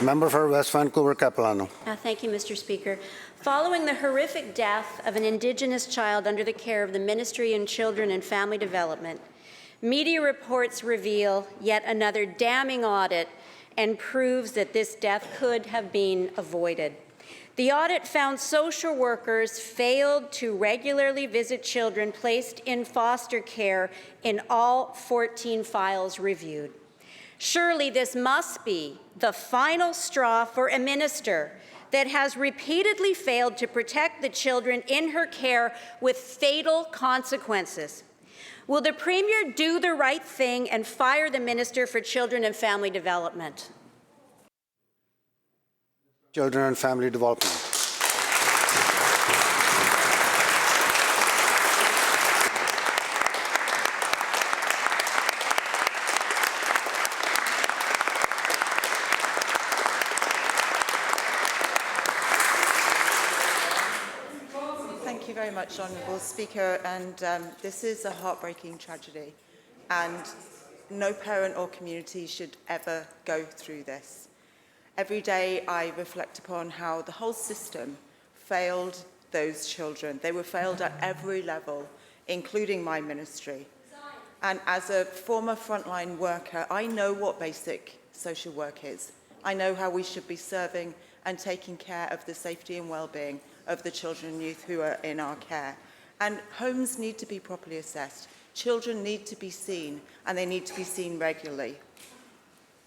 Member for West Vancouver Capilano. Thank you, Mr. Speaker. Following the horrific death of an Indigenous child under the care of the Ministry of Children and Family Development, media reports reveal yet another damning audit and proves that this death could have been avoided. The audit found social workers failed to regularly visit children placed in foster care in all 14 files reviewed. Surely this must be the final straw for a minister that has repeatedly failed to protect the children in her care with fatal consequences. Will the Premier do the right thing and fire the Minister for Children and Family Development? Children and Family Development. Thank you very much, Honourable Speaker. And this is a heartbreaking tragedy, and no parent or community should ever go through this. Every day I reflect upon how the whole system failed those children. They were failed at every level, including my ministry. And as a former frontline worker, I know what basic social work is. I know how we should be serving and taking care of the safety and well-being of the children and youth who are in our care. And homes need to be properly assessed. Children need to be seen, and they need to be seen regularly.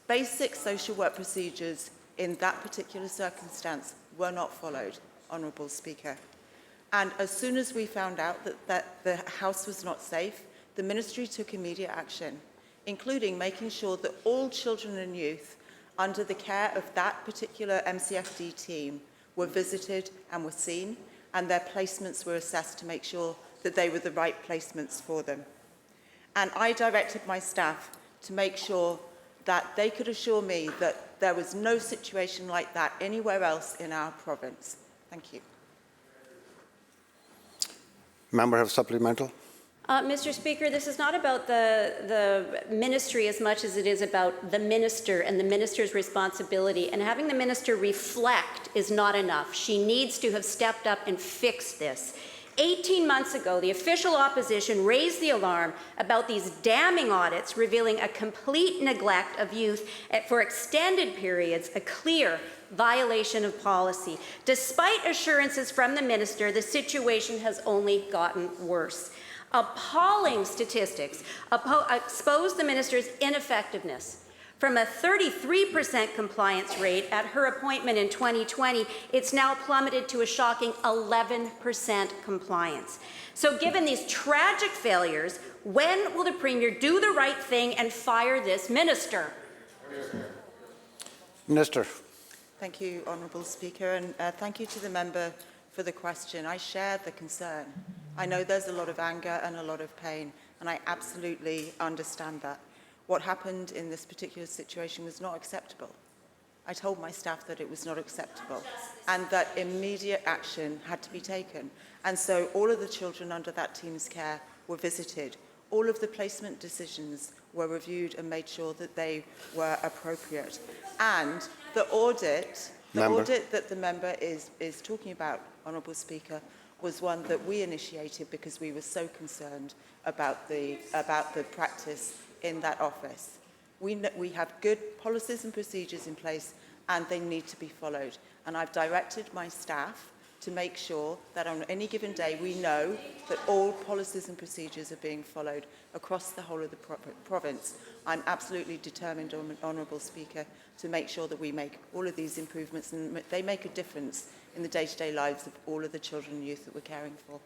Basic social work procedures in that particular circumstance were not followed, Honourable Speaker. And as soon as we found out that the house was not safe, the Ministry took immediate action, including making sure that all children and youth under the care of that particular MCFD team were visited and were seen, and their placements were assessed to make sure that they were the right placements for them. And I directed my staff to make sure that they could assure me that there was no situation like that anywhere else in our province. Thank you. Member have supplemental. Mr. Speaker, this is not about the ministry as much as it is about the minister and the minister's responsibility. And having the minister reflect is not enough. She needs to have stepped up and fixed this. 18 months ago, the official opposition raised the alarm about these damning audits revealing a complete neglect of youth for extended periods, a clear violation of policy. Despite assurances from the minister, the situation has only gotten worse. Appalling statistics expose the minister's ineffectiveness. From a 33% compliance rate at her appointment in 2020, it's now plummeted to a shocking 11% compliance. So given these tragic failures, when will the Premier do the right thing and fire this minister? Minister. Thank you, Honourable Speaker, and thank you to the member for the question. I share the concern. I know there's a lot of anger and a lot of pain, and I absolutely understand that. What happened in this particular situation was not acceptable. I told my staff that it was not acceptable and that immediate action had to be taken. And so all of the children under that team's care were visited. All of the placement decisions were reviewed and made sure that they were appropriate. And the audit that the member is talking about, Honourable Speaker, was one that we initiated because we were so concerned about the practice in that office. We have good policies and procedures in place, and they need to be followed. And I've directed my staff to make sure that on any given day we know that all policies and procedures are being followed across the whole of the province. I'm absolutely determined, Honourable Speaker, to make sure that we make all of these improvements and they make a difference in the day-to-day lives of all of the children and youth that we're caring for.